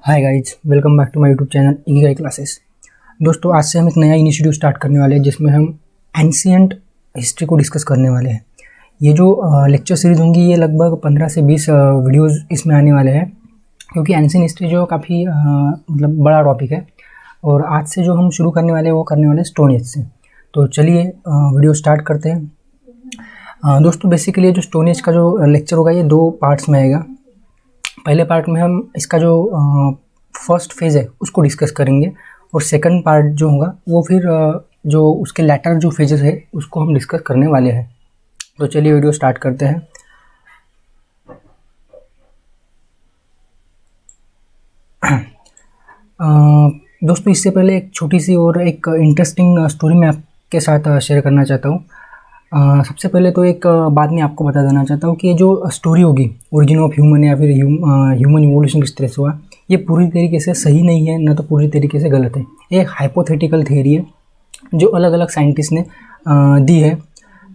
Hi guys, welcome back to my YouTube channel Ikigai classes. दोस्तों, आज से हम एक नया इनिशिएटिव स्टार्ट करने वाले हैं जिसमें हम एंशिएंट हिस्ट्री को डिस्कस करने वाले हैं। ये जो लेक्चर सीरीज़ होंगी ये लगभग 15 से 20 वीडियोज़ इसमें आने वाले हैं, क्योंकि एंशिएंट हिस्ट्री जो काफ़ी मतलब बड़ा टॉपिक है। और आज से जो हम शुरू करने वाले हैं वो करने वाले स्टोन एज से। तो चलिए वीडियो स्टार्ट करते हैं। दोस्तों, बेसिकली जो स्टोन एज का जो लेक्चर होगा ये 2 पार्ट्स में आएगा। पहले पार्ट में हम इसका जो फर्स्ट फेज़ है उसको डिस्कस करेंगे, और सेकंड पार्ट जो होगा वो फिर जो उसके लेटर जो फेजेस है उसको हम डिस्कस करने वाले हैं। तो चलिए वीडियो स्टार्ट करते हैं। दोस्तों, इससे पहले एक छोटी सी और एक इंटरेस्टिंग स्टोरी मैं आपके साथ शेयर करना चाहता हूँ। सबसे पहले तो एक बात मैं आपको बता देना चाहता हूँ कि ये जो स्टोरी होगी ओरिजिन ऑफ ह्यूमन या फिर ह्यूमन इवोल्यूशन किस तरह से हुआ, ये पूरी तरीके से सही नहीं है, ना तो पूरी तरीके से गलत है। ये एक हाइपोथेटिकल थ्योरी है जो अलग अलग साइंटिस्ट ने दी है।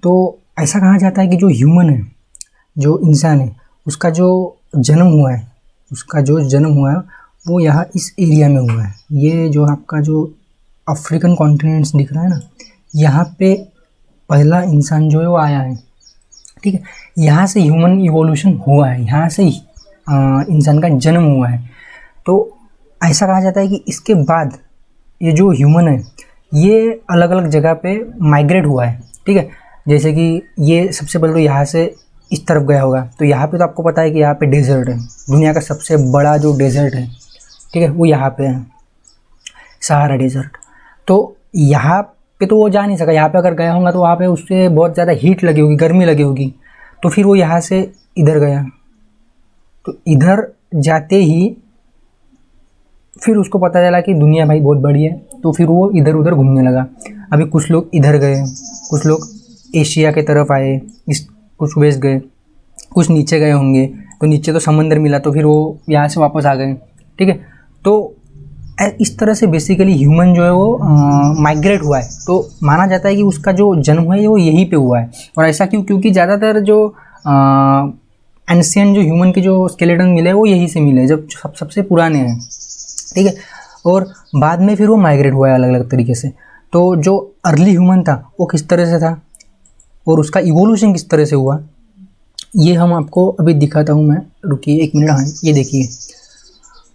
तो ऐसा कहा जाता है कि जो ह्यूमन है, जो इंसान है, उसका जो जन्म हुआ है वो यहाँ इस एरिया में हुआ है। ये जो आपका जो अफ्रीकन कॉन्टिनेंट्स दिख रहा है ना, यहाँ पे पहला इंसान जो है वो आया है। ठीक है, यहाँ से ह्यूमन इवोल्यूशन हुआ है, यहाँ से ही इंसान का जन्म हुआ है। तो ऐसा कहा जाता है कि इसके बाद ये जो ह्यूमन है ये अलग अलग जगह पे माइग्रेट हुआ है। ठीक है, जैसे कि ये सबसे पहले तो यहाँ से इस तरफ गया होगा। तो यहाँ पे तो आपको पता है कि यहाँ पे डेजर्ट है, दुनिया का सबसे बड़ा जो डेजर्ट है, ठीक है, वो यहाँ पे है, सहारा डेजर्ट। तो यहाँ पे तो वो जा नहीं सका। यहाँ पे अगर गया होगा तो वहाँ पे उससे बहुत ज़्यादा हीट लगी होगी, गर्मी लगी होगी। तो फिर वो यहाँ से इधर गया। तो इधर जाते ही फिर उसको पता चला कि दुनिया भाई बहुत बड़ी है, तो फिर वो इधर उधर घूमने लगा। अभी कुछ लोग इधर गए, कुछ लोग एशिया के तरफ आए, कुछ वेस्ट गए, कुछ नीचे गए होंगे। तो नीचे तो समंदर मिला, तो फिर वो यहाँ से वापस आ गए। ठीक है, तो इस तरह से बेसिकली ह्यूमन जो है वो माइग्रेट हुआ है। तो माना जाता है कि उसका जो जन्म है वो यहीं पे हुआ है। और ऐसा क्यों? क्योंकि ज़्यादातर जो एंशिएंट जो ह्यूमन के जो स्केलेटन मिले वो यहीं से मिले, जब सबसे पुराने हैं। ठीक है, और बाद में फिर वो माइग्रेट हुआ है अलग अलग तरीके से। तो जो अर्ली ह्यूमन था वो किस तरह से था और उसका इवोल्यूशन किस तरह से हुआ, ये हम आपको अभी दिखाता हूँ मैं। रुकिए एक मिनट।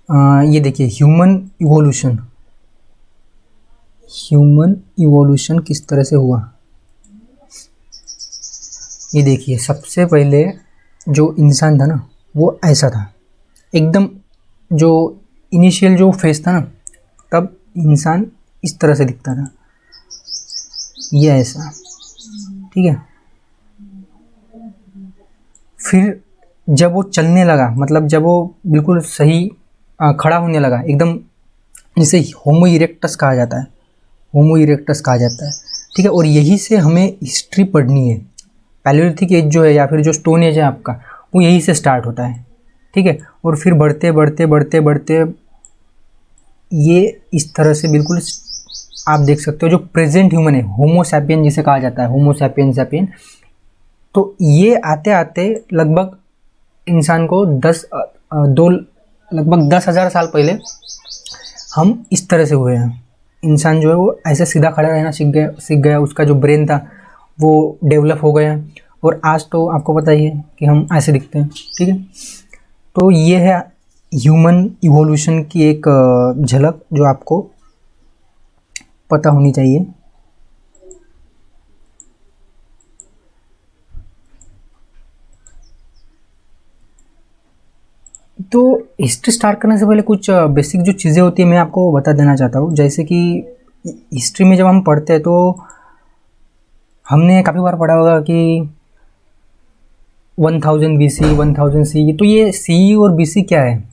हाँ, ये देखिए ह्यूमन इवोल्यूशन किस तरह से हुआ। ये देखिए, सबसे पहले जो इंसान था ना वो ऐसा था एकदम। जो इनिशियल जो फेस था ना, तब इंसान इस तरह से दिखता था, ये ऐसा। ठीक है, फिर जब वो चलने लगा, मतलब जब वो बिल्कुल सही खड़ा होने लगा एकदम, जिसे होमो इरेक्टस कहा जाता है। ठीक है, और यही से हमें हिस्ट्री पढ़नी है। पैलियोलिथिक एज जो है या फिर जो स्टोन एज है आपका, वो यही से स्टार्ट होता है। ठीक है, और फिर बढ़ते ये इस तरह से बिल्कुल आप देख सकते हो जो प्रेजेंट ह्यूमन है, होमो सैपियन जिसे कहा जाता है, होमो सैपियन। तो ये आते आते लगभग इंसान को लगभग 10,000 साल पहले हम इस तरह से हुए हैं। इंसान जो है वो ऐसे सीधा खड़ा रहना सीख गया। उसका जो ब्रेन था वो डेवलप हो गया, और आज तो आपको पता ही है कि हम ऐसे दिखते हैं। ठीक है, तो ये है ह्यूमन इवोल्यूशन की एक झलक जो आपको पता होनी चाहिए। तो हिस्ट्री स्टार्ट करने से पहले कुछ बेसिक जो चीज़ें होती है मैं आपको बता देना चाहता हूँ। जैसे कि हिस्ट्री में जब हम पढ़ते हैं तो हमने काफ़ी बार पढ़ा होगा कि 1000 BC, 1000 CE। तो ये CE और BC क्या है?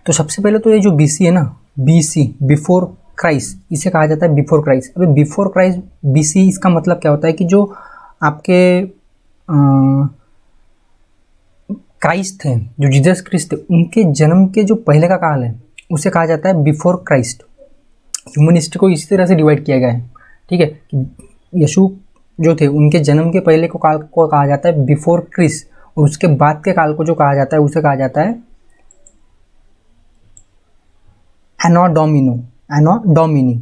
तो सबसे पहले तो ये जो BC है ना, BC बिफोर क्राइस्ट, इसे कहा जाता है बिफोर क्राइस्ट। अभी बिफोर क्राइस्ट BC, इसका मतलब क्या होता है कि जो आपके क्राइस्ट थे, जो जीसस क्रिस्ट थे, उनके जन्म के जो पहले का काल है उसे कहा जाता है बिफोर क्राइस्ट। ह्यूमन हिस्ट्री को इसी तरह से डिवाइड किया गया है। ठीक है, यीशु जो थे उनके जन्म के पहले को काल को कहा जाता है बिफोर क्रिस्ट, और उसके बाद के काल को जो कहा जाता है उसे कहा जाता है एनो डोमिनो, एनो डोमिनी,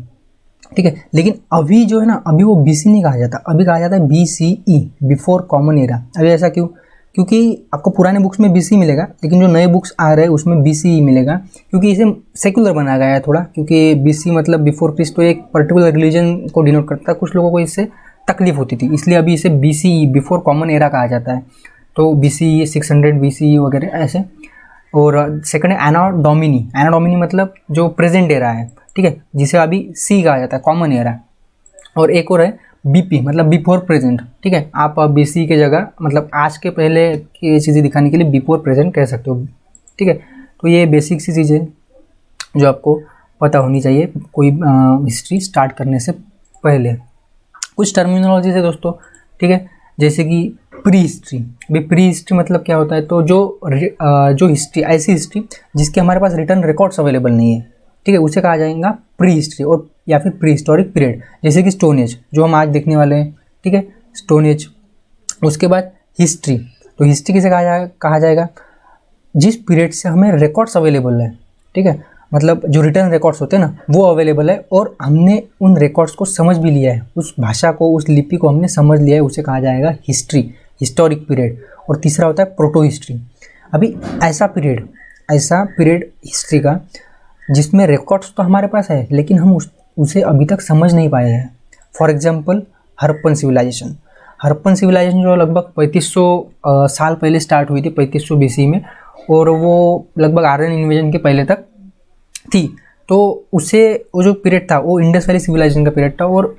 ठीक है। लेकिन अभी जो है ना, अभी वो बीसी नहीं कहा जाता, अभी कहा जाता है BCE, बिफोर कॉमन एरा। अभी ऐसा क्यों? क्योंकि आपको पुराने बुक्स में BC मिलेगा, लेकिन जो नए बुक्स आ रहे हैं उसमें BCE मिलेगा, क्योंकि इसे सेकुलर बनाया गया है थोड़ा, क्योंकि BC मतलब बिफोर क्रिस्ट, तो एक पर्टिकुलर रिलीजन को डिनोट करता है। कुछ लोगों को इससे तकलीफ होती थी, इसलिए अभी इसे BCE, बिफोर कॉमन एरा कहा जाता है। तो BCE 600 BCE वगैरह ऐसे। और सेकंड है एनो डोमिनी, एनो डोमिनी मतलब जो प्रेजेंट एरा है, ठीक है, जिसे अभी C कहा जाता है, कॉमन एरा। और एक और है BP, मतलब बिफोर प्रेजेंट, ठीक है। आप BC के जगह मतलब आज के पहले की चीज़ें दिखाने के लिए बिफोर प्रेजेंट कह सकते हो, ठीक है। तो ये बेसिक सी चीज़ें जो आपको पता होनी चाहिए कोई हिस्ट्री स्टार्ट करने से पहले। कुछ टर्मिनोलॉजी है दोस्तों, ठीक है, जैसे कि प्री हिस्ट्री। भाई प्री हिस्ट्री मतलब क्या होता है? तो जो हिस्ट्री, ऐसी हिस्ट्री जिसके हमारे पास रिटर्न रिकॉर्ड्स अवेलेबल नहीं है, ठीक है, उसे कहा जाएगा प्री हिस्ट्री, और या फिर प्री हिस्टोरिक पीरियड, जैसे कि स्टोन एज जो हम आज देखने वाले हैं, ठीक है, स्टोन एज। उसके बाद हिस्ट्री, तो हिस्ट्री किसे कहा जाएगा? जिस पीरियड से हमें रिकॉर्ड्स अवेलेबल है, ठीक है, मतलब जो रिटर्न रिकॉर्ड्स होते हैं ना वो अवेलेबल है, और हमने उन रिकॉर्ड्स को समझ भी लिया है, उस भाषा को, उस लिपि को हमने समझ लिया है, उसे कहा जाएगा हिस्ट्री, हिस्टोरिक पीरियड। और तीसरा होता है प्रोटो हिस्ट्री। अभी ऐसा पीरियड हिस्ट्री का जिसमें रिकॉर्ड्स तो हमारे पास है, लेकिन हम उसे अभी तक समझ नहीं पाए हैं। फॉर एग्जाम्पल हड़प्पन सिविलाइजेशन जो लगभग 3500 साल पहले स्टार्ट हुई थी, 3500 BC में, और वो लगभग आर्यन इन्वेजन के पहले तक थी। तो उसे वो जो पीरियड था वो इंडस वैली सिविलाइजेशन का पीरियड था, और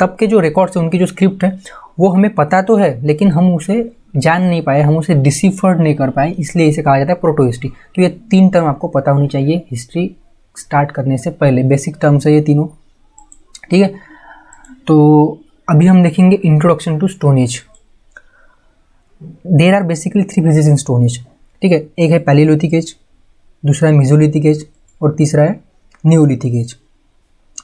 तब के जो रिकॉर्ड्स हैं, उनकी जो स्क्रिप्ट है, वो हमें पता तो है, लेकिन हम उसे जान नहीं पाए, हम उसे डिसिफर्ड नहीं कर पाए, इसलिए इसे कहा जाता है प्रोटो हिस्ट्री। तो ये 3 टर्म आपको पता होनी चाहिए हिस्ट्री स्टार्ट करने से पहले, बेसिक टर्म्स है ये तीनों, ठीक है। तो अभी हम देखेंगे introduction to stone age. There are basically 3 phases in stone age, ठीक है। एक है पैलियोलिथिक एज, दूसरा है मेसोलिथिक एज, और तीसरा है नियोलिथिक एज,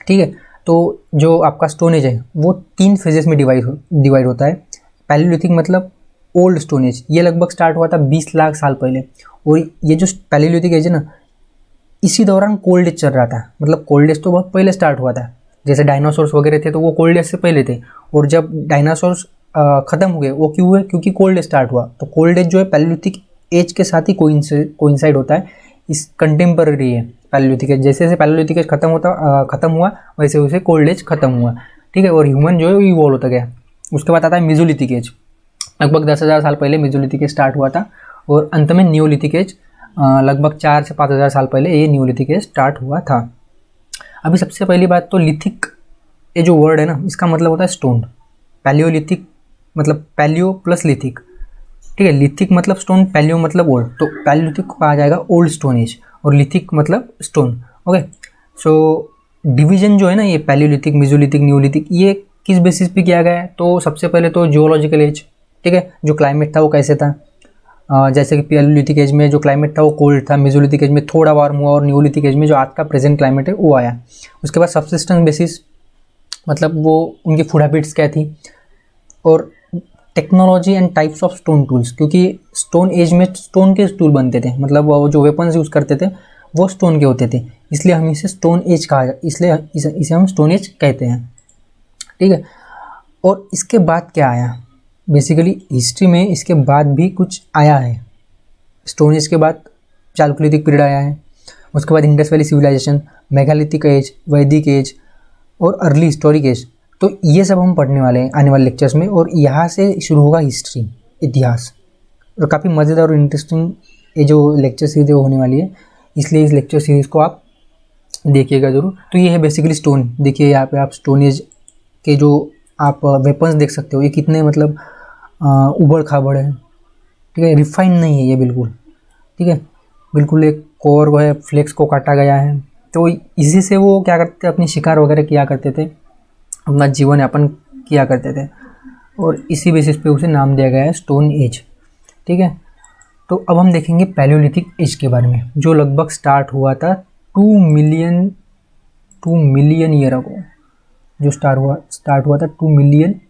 ठीक है। तो जो आपका स्टोन एज है वो 3 फेजेस में डिवाइड होता है। पैलियोलिथिक मतलब ओल्ड स्टोन एज, ये लगभग स्टार्ट हुआ था 20 लाख साल पहले, और ये जो पैलियोलिथिक एज है ना, इसी दौरान कोल्ड एज चल रहा था। मतलब कोल्ड एज तो बहुत पहले स्टार्ट हुआ था, जैसे डायनासोर्स वगैरह थे तो वो कोल्ड एज से पहले थे, और जब डायनासोर्स ख़त्म हुए वो क्यों हुए? क्योंकि कोल्ड एज स्टार्ट हुआ। तो कोल्ड एज जो है पैलियोलिथिक एज के साथ ही कोइंसाइड होता है, इस कंटेम्पररी है पैलियोलिथिक एज। जैसे जैसे पैलियोलिथिक एज खत्म हुआ वैसे वैसे कोल्ड एज खत्म हुआ, ठीक है, और ह्यूमन जो है वो इवॉल्व होता गया। उसके बाद आता है मेसोलिथिक एज, लगभग 10,000 साल पहले मेसोलिथिक एज स्टार्ट हुआ था, और अंत में नियोलिथिक एज लगभग 4 से 5,000 साल पहले ये नियोलिथिक एज स्टार्ट हुआ था। अभी सबसे पहली बात तो लिथिक, ये जो वर्ड है ना, इसका मतलब होता है स्टोन। पैलियोलिथिक मतलब पैलियो प्लस लिथिक, ठीक है, लिथिक मतलब स्टोन, पैलियो मतलब ओल्ड, तो पैलियोलिथिक को कहा जाएगा ओल्ड स्टोन एज, और लिथिक मतलब स्टोन, ओके। सो डिवीजन जो है ना, ये पैलियोलिथिक, मेसोलिथिक, नियोलिथिक, ये किस बेसिस पे किया गया है? तो सबसे पहले तो जियोलॉजिकल एज, ठीक है, जो क्लाइमेट था वो कैसे था, जैसे कि पैलियोलिथिक एज में जो क्लाइमेट था वो कोल्ड था, मेसोलिथिक एज में थोड़ा वार्म हुआ, और नियोलिथिक एज में जो आज का प्रेजेंट क्लाइमेट है वो आया। उसके बाद सब्सिस्टेंस बेसिस, मतलब वो उनकी फूड हैबिट्स क्या थी, और technology and types of stone tools, क्योंकि स्टोन एज में स्टोन के टूल बनते थे, मतलब वो जो वेपन्स यूज़ करते थे वो स्टोन के होते थे, इसलिए हम इसे स्टोन एज कहा, इसलिए इसे हम स्टोन एज कहते हैं, ठीक है। और इसके बाद क्या आया? बेसिकली हिस्ट्री में इसके बाद भी कुछ आया है। स्टोन एज के बाद चालुक्यलिथिक पीरियड आया है, उसके बाद Indus valley civilization, megalithic age, Vedic age, और अर्ली हिस्टोरिक एज। तो ये सब हम पढ़ने वाले हैं आने वाले लेक्चर्स में, और यहाँ से शुरू होगा हिस्ट्री, इतिहास। और काफ़ी मज़ेदार और इंटरेस्टिंग ये जो लेक्चर सीरीज होने वाली है, इसलिए इस लेक्चर सीरीज़ को आप देखिएगा ज़रूर। तो ये है बेसिकली स्टोन। देखिए यहाँ पे आप स्टोन एज के जो आप वेपन्स देख सकते हो, ये कितने मतलब उबड़ खाबड़ है, ठीक है, रिफाइन नहीं है ये बिल्कुल, ठीक है, बिल्कुल एक कोर वो है, फ्लेक्स को काटा गया है। तो इसी से वो क्या करते थे, अपनी शिकार वगैरह किया करते थे, अपना जीवन यापन किया करते थे, और इसी बेसिस पे उसे नाम दिया गया है स्टोन एज, ठीक है। तो अब हम देखेंगे पैलियोलिथिक एज के बारे में, जो लगभग स्टार्ट हुआ था 2 मिलियन ईयर अगो, जो स्टार्ट हुआ था 2 मिलियन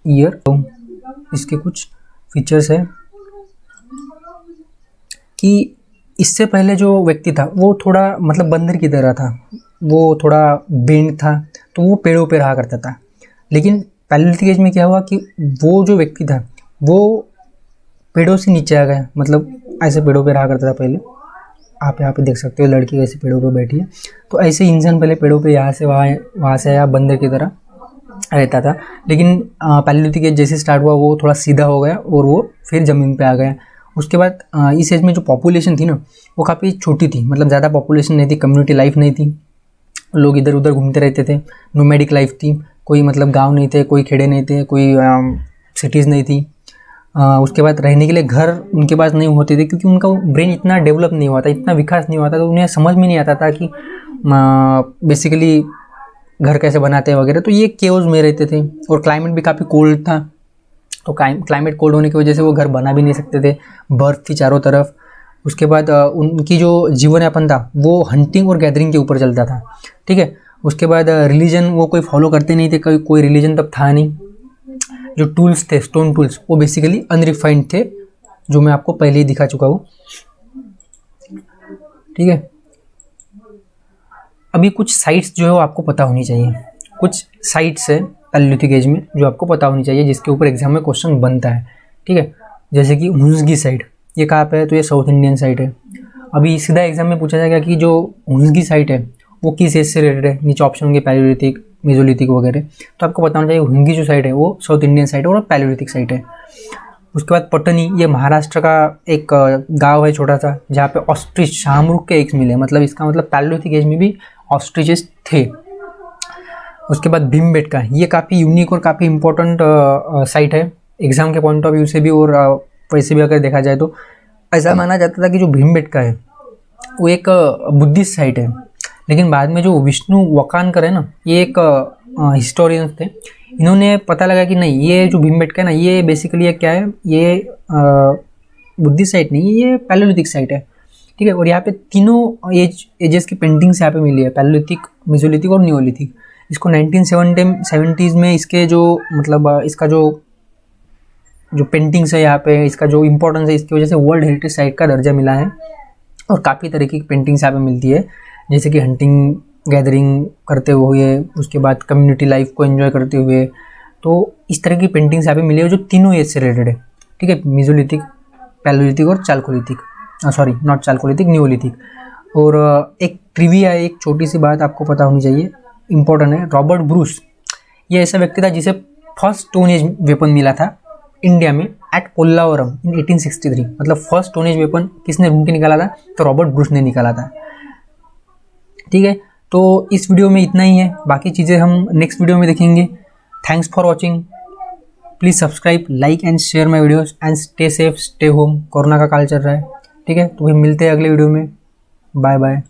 ईयर। तो इसके कुछ फीचर्स है कि इससे पहले जो व्यक्ति था वो थोड़ा मतलब बंदर की तरह था, वो थोड़ा बेंड था, तो वो पेड़ों पे रहा करता था। लेकिन पैलियोलिथिक एज में क्या हुआ कि वो जो व्यक्ति था वो पेड़ों से नीचे आ गया, मतलब ऐसे पेड़ों पे रहा करता था पहले। आप यहाँ पे देख सकते हो लड़की कैसे पेड़ों पे बैठी है। तो ऐसे इंसान पहले पेड़ों पे यहाँ से वहाँ, वहाँ से आया, बंदर की तरह रहता था। लेकिन पैलियोलिथिक एज जैसे स्टार्ट हुआ वो थोड़ा सीधा हो गया और वो फिर ज़मीन पे आ गया। उसके बाद इस एज में जो पॉपुलेशन थी ना वो काफ़ी छोटी थी, मतलब ज़्यादा पॉपुलेशन नहीं थी, कम्युनिटी लाइफ नहीं थी, लोग इधर उधर घूमते रहते थे, नोमैडिक लाइफ थी, कोई मतलब गांव नहीं थे, कोई खेड़े नहीं थे, कोई सिटीज़ नहीं थी। उसके बाद रहने के लिए घर उनके पास नहीं होते थे क्योंकि उनका ब्रेन इतना डेवलप नहीं हुआ था, इतना विकास नहीं हुआ था, तो उन्हें समझ में नहीं आता था कि बेसिकली घर कैसे बनाते हैं वगैरह। तो ये केव्स में रहते थे और क्लाइमेट भी काफ़ी कोल्ड था, तो क्लाइमेट कोल्ड होने की वजह से वो घर बना भी नहीं सकते थे, बर्फ़ थी चारों तरफ। उसके बाद उनकी जो जीवन यापन था वो हंटिंग और गैदरिंग के ऊपर चलता था, ठीक है। उसके बाद रिलीजन वो कोई फॉलो करते नहीं थे, कोई रिलीजन तब था नहीं। जो टूल्स थे, स्टोन टूल्स, वो बेसिकली अनरिफाइंड थे, जो मैं आपको पहले ही दिखा चुका हूँ, ठीक है। अभी कुछ साइट्स जो है वो आपको पता होनी चाहिए, कुछ साइट्स है पैलियोलिथिक एज में जो आपको पता होनी चाहिए, जिसके ऊपर एग्जाम में क्वेश्चन बनता है, ठीक है। जैसे कि हुंसगी साइट, ये कहाँ पे है, तो ये साउथ इंडियन साइट है। अभी सीधा एग्जाम में पूछा जाएगा कि जो हुंसगी साइट है वो किस एज से रिलेटेड है, नीचे ऑप्शन होंगे पैलियोलिथिक, मेसोलिथिक वगैरह, तो आपको बताना चाहिए हुंसगी जो साइट है वो साउथ इंडियन साइट है और पैलियोलिथिक साइट है। उसके बाद पटनी, ये महाराष्ट्र का एक गांव है छोटा सा, जहाँ पे ऑस्ट्रिच, शाहमृग के एग्स मिले, मतलब इसका मतलब पैलियोलिथिक एज में भी ऑस्ट्रिचेस थे। उसके बाद भीमबेटका, ये काफ़ी यूनिक और काफ़ी इंपॉर्टेंट साइट है एग्ज़ाम के पॉइंट ऑफ व्यू से भी, और वैसे भी अगर देखा जाए तो ऐसा माना जाता था कि जो भीमबेटका है वो एक बुद्धिस्ट साइट है। लेकिन बाद में जो विष्णु वकानकर है ना, ये एक हिस्टोरियंस थे, इन्होंने पता लगा कि नहीं, ये जो भीमबेटका है ना, ये बेसिकली क्या है, ये बुद्धिस्ट साइट नहीं है, ये पैलियोलिथिक साइट है, ठीक है। और यहाँ पे तीनों एजेस की पेंटिंग्स यहाँ पे मिली है, पैलियोलिथिक, मेसोलिथिक और नियोलिथिक। इसको 1970s में इसके जो मतलब इसका जो पेंटिंग्स है यहाँ पे, इसका जो इम्पोर्टेंस है, इसकी वजह से वर्ल्ड हेरिटेज साइट का दर्जा मिला है। और काफ़ी तरीके की पेंटिंग्स यहाँ पे मिलती है, जैसे कि हंटिंग गैदरिंग करते हुए, उसके बाद कम्युनिटी लाइफ को एंजॉय करते हुए, तो इस तरह की पेंटिंग्स यहाँ पे मिली है जो तीनों एज से रिलेटेड है, ठीक है। मेसोलिथिक, पैलियोलिथिक और Chalcolithic, sorry not Chalcolithic, Neolithic. और एक ट्रिविया है, एक छोटी सी बात आपको पता होनी चाहिए, इंपॉर्टेंट है। रॉबर्ट ब्रूस, ये ऐसा व्यक्ति था जिसे फर्स्ट स्टोन एज वेपन मिला था इंडिया में एट पोल्लावरम इन 1863, मतलब फर्स्ट स्टोन एज वेपन किसने ढूंढ के निकाला था, तो रॉबर्ट ब्रूस ने निकाला था, ठीक है। तो इस वीडियो में इतना ही है, बाकी चीज़ें हम नेक्स्ट वीडियो में देखेंगे। Thanks for watching, please subscribe, like and share my videos and stay safe, stay home. Corona का काल चल रहा है, ठीक है। तो फिर मिलते हैं अगले वीडियो में, बाय बाय।